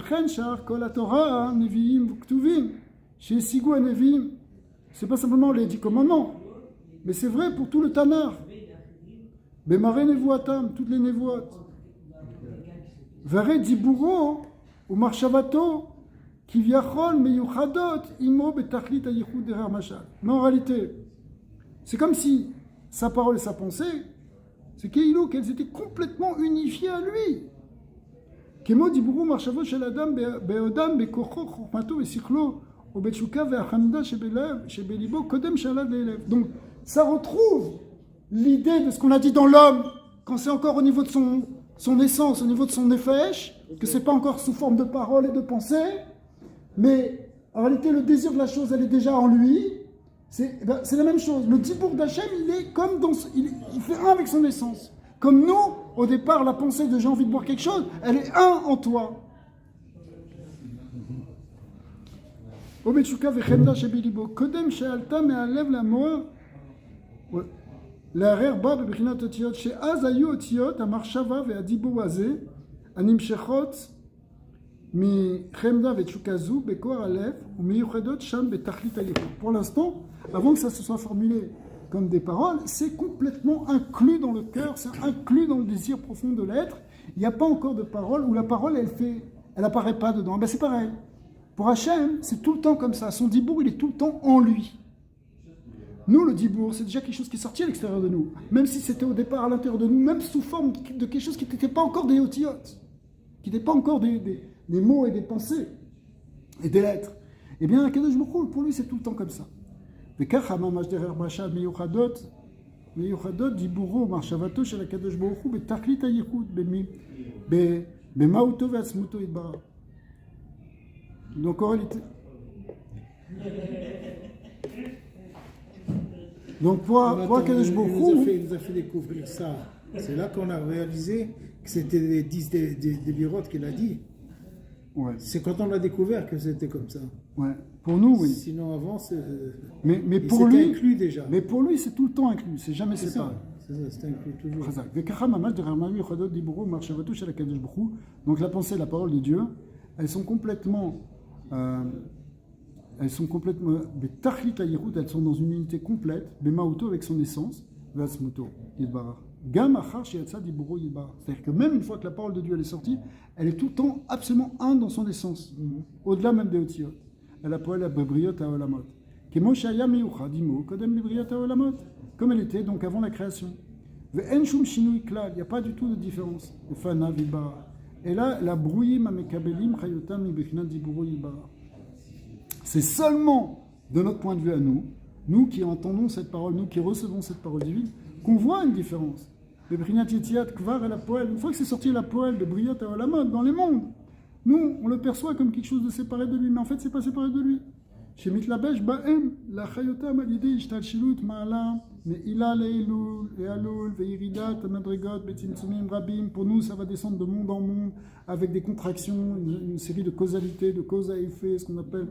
C'est pas simplement les 10 commandements, mais c'est vrai pour tout le Tanar. Toutes les névoites. Vere Diburo. Ou marshavato qui viachol meyuchadot imo betachlit ayichud derer mashal. Mais en réalité, c'est comme si sa parole et sa pensée, c'est qu'elles étaient complètement unifiées à lui. Kemo diburu marshavot shel adam beodam bekocho chokmato vesichlo ou betshuka ve'achamda shebelibo kodem shalad le'elev. Donc ça retrouve l'idée de ce qu'on a dit dans l'homme quand c'est encore au niveau de son essence, au niveau de son nefesh, que c'est pas encore sous forme de parole et de pensée, mais en réalité le désir de la chose elle est déjà en lui. C'est la même chose. Le dibour d'Hachem il est comme il fait un avec son essence. Comme nous, au départ, la pensée de j'ai envie de boire quelque chose, elle est un en toi. Obetshuka vechemda shebelibo kodem she'alta me'alev lamoa. לערער בה בבחינת אותיות שאז היו אותיות המחשבה והדיבור הזה הנמשכות מחמדה ותשוקה זו בקור הלב ומיוחדות שם בתכלית הייחוד. Pour l'instant, avant que ça se soit formulé comme des paroles, c'est complètement inclus dans le cœur, c'est inclus dans le désir profond de l'être. Il n'y a pas encore de parole où la parole elle apparaît pas dedans. Ben c'est pareil. Pour Hachem, c'est tout le temps comme ça. Son dibour, il est tout le temps en lui. Nous, le dibour, c'est déjà quelque chose qui est sorti à l'extérieur de nous. Même si c'était au départ à l'intérieur de nous, même sous forme de quelque chose qui n'était pas encore des otiotes, qui n'était pas encore des mots et des pensées et des lettres. Eh bien, Akadosh Baruch Hu, pour lui, c'est tout le temps comme ça. דיבורו מחשבתו של הקדוש ברוך הוא בתכלית הייחוד במהותו ועצמותו יתברך. Donc en réalité, donc pour Akadosh Baruch Hu, il nous a fait découvrir ça. C'est là qu'on a réalisé que c'était les 10 des birotes qu'il a dit. ouais, C'est quand on l'a découvert que c'était comme ça. ouais. Pour nous, oui. Sinon avant, Mais pour lui, inclus déjà. Mais pour lui, c'est tout le temps inclus. C'est jamais C'est séparé. ça, c'était inclus toujours. Donc la pensée et la parole de Dieu, elles sont complètement elles sont dans une unité complète, Bemauto avec son essence, Vasmuto, Yidbarach. Gam achar sheyatsa diburo yibar. C'est-à-dire que même une fois que la parole de Dieu elle est sortie, elle est tout le temps absolument un dans son essence, au-delà même des Otiot. Elle a poël la Bebriot à Olamot. Kemo shaya miyuchad imo kodem Bebriot à Olamot. Comme elle était donc avant la création. Ve'en shum shinui klal, il n'y a pas du tout de différence. Fanav yibar. Et là, la brouillim amekabelim chayotam mi bechinat diburo yibar. C'est seulement de notre point de vue à nous, nous qui entendons cette parole, nous qui recevons cette parole divine, qu'on voit une différence. Le Brinat Yetiat Kvar et la Poël, une fois que c'est sorti la Poël de Briot à Olamot dans les mondes, nous, on le perçoit comme quelque chose de séparé de lui, mais en fait, c'est pas séparé de lui. Chez Mitlabesh Ba'em, la Chayotam Alidé Ishtal Shilut Ma'ala, mais Ila Leilul, Ealul, Veiridat, Madrigot, Betimtsumim, Rabim, pour nous, ça va descendre de monde en monde, avec des contractions, une série de causalités, de cause à effet, ce qu'on appelle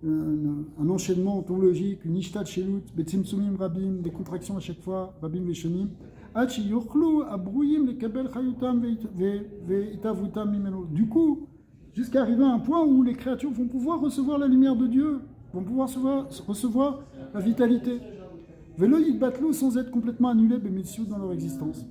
un enchaînement ontologique, une ishtat shelut, betzimtzumim rabim, des contractions à chaque fois, rabim veshonim, achi yochlu abrouyim les kabel chayutam ve'itavutam mimeno. Du coup, jusqu'à arriver à un point où les créatures vont pouvoir recevoir la lumière de Dieu, vont pouvoir recevoir la vitalité. Velo yitbatlu sans être complètement annulés bemitsiut dans leur existence.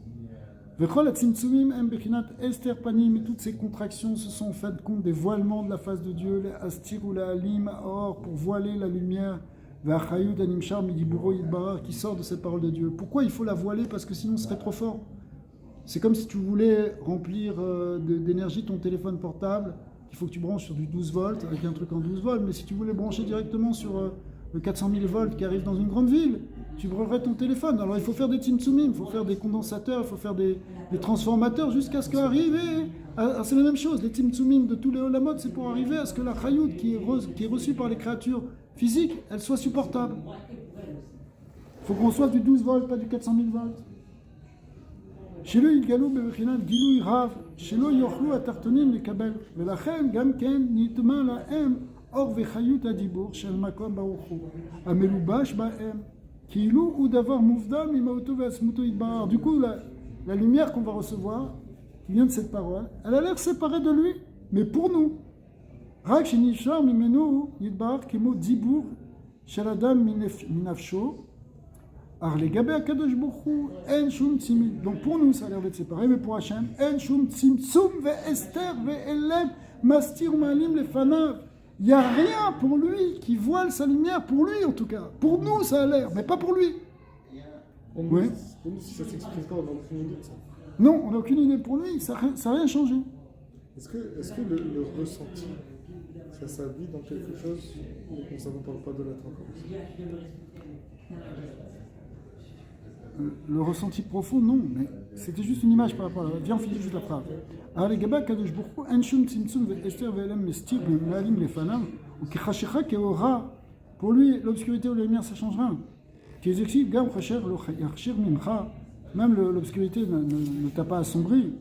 Vechol atzimtzumim em bechinat ester panim, et toutes ces contractions se sont faites compte des voilements de la face de Dieu, les astir ou la alim or pour voiler la lumière, vachayud animshar midiburo yitbarar qui sort de cette parole de Dieu. Pourquoi il faut la voiler? Parce que sinon ce serait trop fort. C'est comme si tu voulais remplir d'énergie ton téléphone portable, qu'il faut que tu branches sur du 12 volts avec un truc en 12 volts, mais si tu voulais brancher directement sur le 400 000 volts qui arrive dans une grande ville, tu brûlerais ton téléphone. Alors il faut faire des timtsumim, il faut faire des condensateurs, il faut faire des transformateurs jusqu'à ce qu'arrive. C'est la même chose, les timtsumim de tous les olamot, c'est pour arriver à ce que la chayout qui est reçue par les créatures physiques, elle soit supportable. Il faut qu'on soit du 12 volts, pas du 400 000 volts. Chez le Yitgalou bebechinat gilui rav, chez le yochlu atartonim lekabel, velachem gam ken nitma lahem or vechayut adibur shel makom baruchu, amelubash bahem. Kilou ou d'avoir mouvdal mimaoto ve'asmuto yitbar. Du coup, la lumière qu'on va recevoir, qui vient de cette parole, elle a l'air séparée de lui, mais pour nous. Rak shenishar mimenu yitbar kemo dibur shel adam minafsho. Ar legabe akadosh baruchu en shum tzimim. Donc pour nous, ça a l'air d'être séparé, mais pour Hachem, en shum tzimtzum ve'ester ve'elem mastir ma'alim lefanav. Il n'y a rien pour lui qui voile sa lumière, pour lui en tout cas. Pour nous, ça a l'air, mais pas pour lui. Pour nous, Oui. pour nous, si ça s'exprime pas, on n'a aucune idée de ça. Non, on n'a aucune idée pour lui, ça n'a rien changé. Est-ce que le ressenti, ça s'habille dans quelque chose ou ça ne parle pas de l'être encore? Le ressenti profond, non, mais c'était juste une image par rapport à... Viens, on finit juste la phrase. Alors, les gabas, kadosh burkou, en shum tzimtzum ve'ester ve'elem mestir ve'alim lefanav, ou kechashecha ke'ora. Pour lui, l'obscurité ou la lumière, ça change rien. Qu'exercice, gam chacher lo yachshir mimcha. Même l'obscurité ne t'a pas assombri.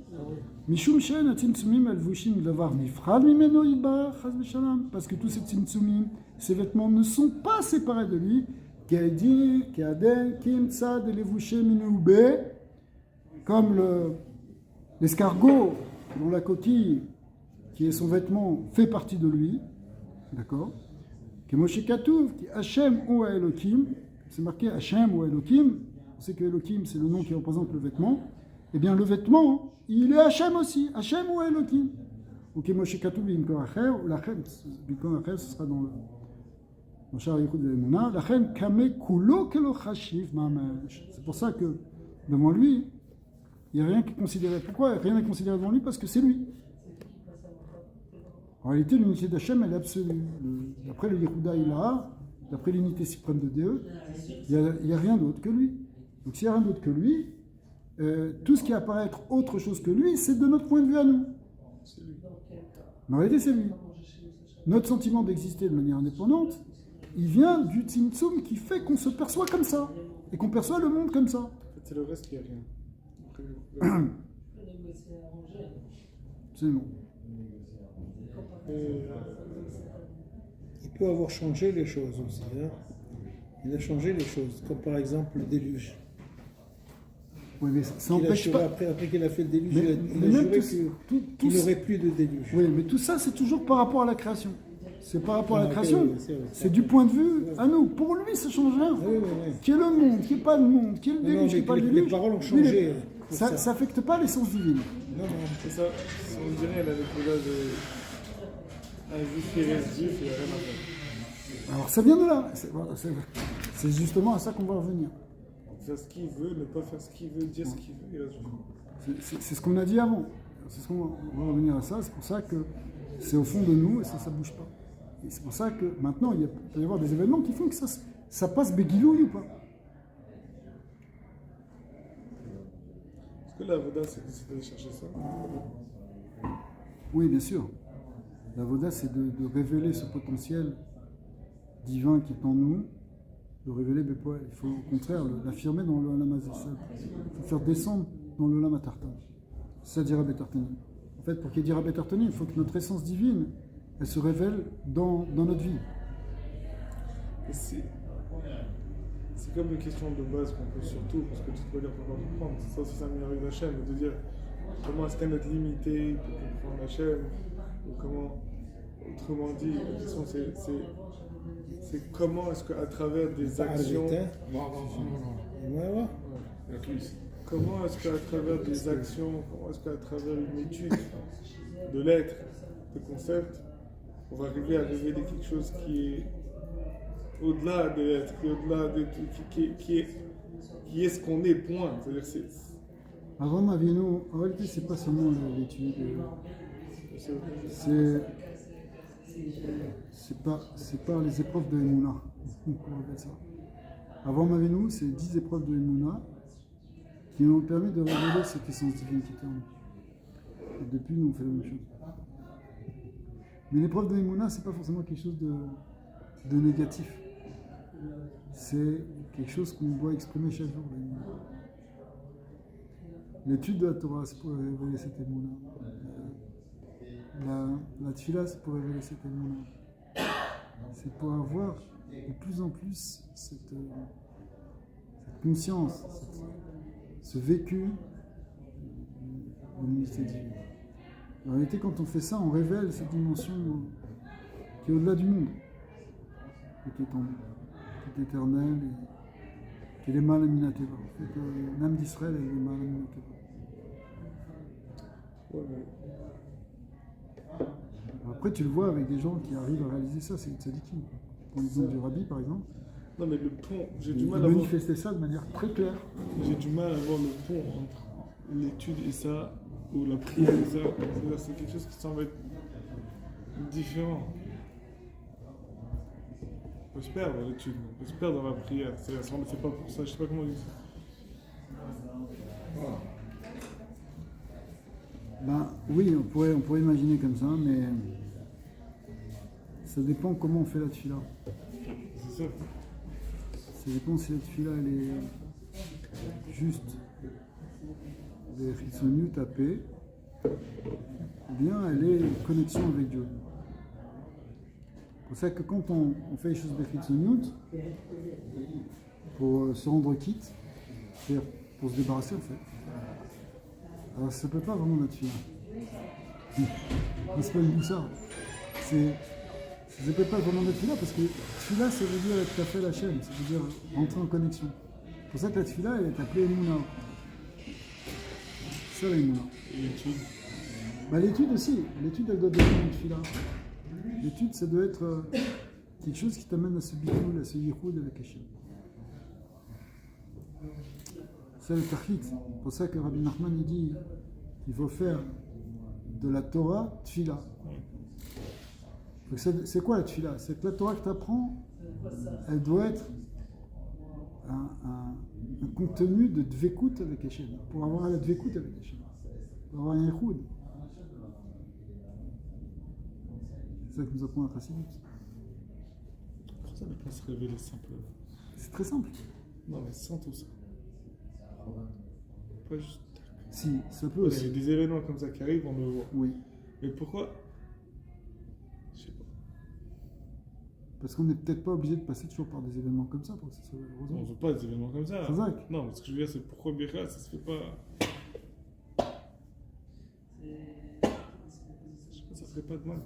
Mishum shen atzimtzumim elvushim davar nifrad mimeno yitbarach chas v'shalom. Parce que tous ces tzimtzumim, ces vêtements ne sont pas séparés de lui. Comme l'escargot dont la coquille, qui est son vêtement, fait partie de lui. D'accord? Moshe Katouv, qui Hachem ou Elohim, c'est marqué Hachem ou Elohim, on sait que Elohim c'est le nom qui représente le vêtement. Eh bien le vêtement, il est Hachem aussi, Hachem ou Elohim. Ou Moshe Katouv, Bimkor Acher, ou Lachem, Bimkor Acher, ce sera dans le. C'est pour ça que devant lui, il n'y a rien qui est considéré. Pourquoi rien n'est considéré devant lui? Parce que c'est lui. En réalité, l'unité d'Hachem, elle est absolue. D'après le Yehuda Ilaha, d'après l'unité suprême de Dieu, il n'y a rien d'autre que lui. Donc s'il n'y a rien d'autre que lui, tout ce qui apparaît être autre chose que lui, c'est de notre point de vue à nous. Mais en réalité, c'est lui. Notre sentiment d'exister de manière indépendante, il vient du tzimtzum qui fait qu'on se perçoit comme ça, et qu'on perçoit le monde comme ça. En fait, c'est le reste qui a rien. C'est non. Il peut avoir changé les choses aussi. Hein. Il a changé les choses, comme par exemple le déluge. Oui, mais ça n'empêche pas. Après qu'il a fait le déluge, Mais il a même juré tout qu'il n'aurait plus de déluge. Oui, mais tout ça, c'est toujours par rapport à la création. C'est par rapport à la Ah, ok, création. oui, c'est vrai. C'est du point de vue à nous. Pour lui, ça ne change rien. Oui, oui, oui. Qui est le monde, qui n'est pas le monde, qui est le Non, déluge, qui mais n'est pas le les déluge. paroles ont Lui, changé. pour Ça n'affecte pas l'essence divine. Non, non. C'est ça, on dirait la découverte de un juif qui reste juif, il n'y a rien à faire. Alors ça vient de là. Voilà, c'est justement à ça qu'on va revenir. Faire ce qu'il veut, ne pas faire ce qu'il veut, dire ce qu'il veut, il reste juif. C'est ce qu'on a dit avant. C'est ce qu'on va revenir à ça. C'est pour ça que c'est au fond de nous et ça ne bouge pas. Et c'est pour ça que maintenant, il peut y avoir des événements qui font que ça passe béguilouille ou pas. Est-ce que la Voda, c'est d'aller chercher ça? Oui, bien sûr. La Voda, c'est de révéler ce potentiel divin qui est en nous, de révéler Bepoel. Il faut au contraire l'affirmer dans le Olam Hazé. Il faut faire descendre dans le Olam HaTartan. Ça dira Betartani. En fait, pour qu'il dira Betartani, il faut que notre essence divine, elle se révèle dans notre vie. Et c'est comme une question de base qu'on pose surtout, parce que tu peux dire pour comprendre. Ça aussi, ça m'arrive d'Hachem, de dire comment est-ce qu'elle est limitée pour comprendre Hachem, ou comment, autrement dit, la question c'est comment est-ce qu'à travers des actions. Comment est-ce qu'à travers des actions, comment est-ce qu'à travers une étude de l'être, de concept, on va arriver à révéler quelque chose qui est au-delà de l'être, qui est au-delà de qui est ce qu'on est, point. C'est-à-dire Avant Avinu, en réalité, c'est pas seulement l'étude. C'est pas les épreuves de Emouna. Avant Avinu, c'est 10 épreuves de Emouna qui nous ont permis de révéler cette essence divine qui était en nous. Et depuis, nous on fait la même chose. Mais l'épreuve de Emouna, c'est pas forcément quelque chose de négatif. C'est quelque chose qu'on doit exprimer chaque jour. L'étude de la Torah, c'est pour révéler cette Emouna. La Tfila, c'est pour révéler cette Emouna. C'est pour avoir de plus en plus cette conscience, ce vécu de l'unité divine. En réalité, quand on fait ça, on révèle cette dimension qui est au-delà du monde, qui est en nous, qui est éternelle, et qui est les Malaminateva. En fait, l'âme d'Israël est les Malaminateva. Après, tu le vois avec des gens qui arrivent à réaliser ça, c'est les tzadikim. Pour l'exemple du Rabbi, par exemple. Non, mais le pont, j'ai du Il mal à voir. manifestait ça de manière très claire. J'ai du mal à voir le pont entre l'étude et ça, ou la prière et ça. C'est-à-dire, c'est quelque chose qui semble être différent. On peut se perdre dans l'étude, on peut se perdre dans la prière. C'est pas pour ça, je sais pas comment dire ça. Ben, oui, on pourrait imaginer comme ça, mais ça dépend comment on fait la tefila. C'est ça. Ça dépend si la tefila elle est juste des chitsoniut tapés, ou bien elle est une connexion avec Dieu. C'est pour ça que quand on fait les choses des chitsoniut, pour se rendre quitte, c'est-à-dire pour se débarrasser en fait. Alors ça ne peut pas vraiment la tefila. C'est pas une boussard. Ça ne peut pas vraiment la tefila parce que tefila ça veut dire être tout à fait la chaîne, ça veut dire entrer en connexion. C'est pour ça que la tefila elle est appelée Emouna. C'est ça la Emouna. Et l'étude. Bah, l'étude aussi, l'étude elle doit devenir une tefila. L'étude ça doit être quelque chose qui t'amène à ce bitoul, à ce yichoud avec Hachem. C'est le tachlit. C'est pour ça que Rabbi Nachman il dit qu'il faut faire de la Torah tefila. C'est quoi la tefila? C'est que la Torah que tu apprends, elle doit être un contenu de dvekout avec Hachem. Pour avoir la dvekout avec Hachem. Pour avoir un yichoud. C'est ça que nous apprend la Chassidut. Pourquoi ça ne peut pas se révéler simplement? C'est très simple. Non, mais sans tout ça. Pas juste. Si, ça peut Il y aussi. a des événements comme ça qui arrivent, on le voit. Oui. Mais pourquoi? Je sais pas. Parce qu'on n'est peut-être pas obligé de passer toujours par des événements comme ça pour que ça soit On heureusement. ne veut pas des événements comme ça. Exact. Non, mais ce que je veux dire, c'est pourquoi Bécha, ça se fait pas. Je sais pas, ça serait pas de mal.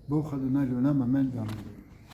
Baruch Adonai l'olam, amen, amen.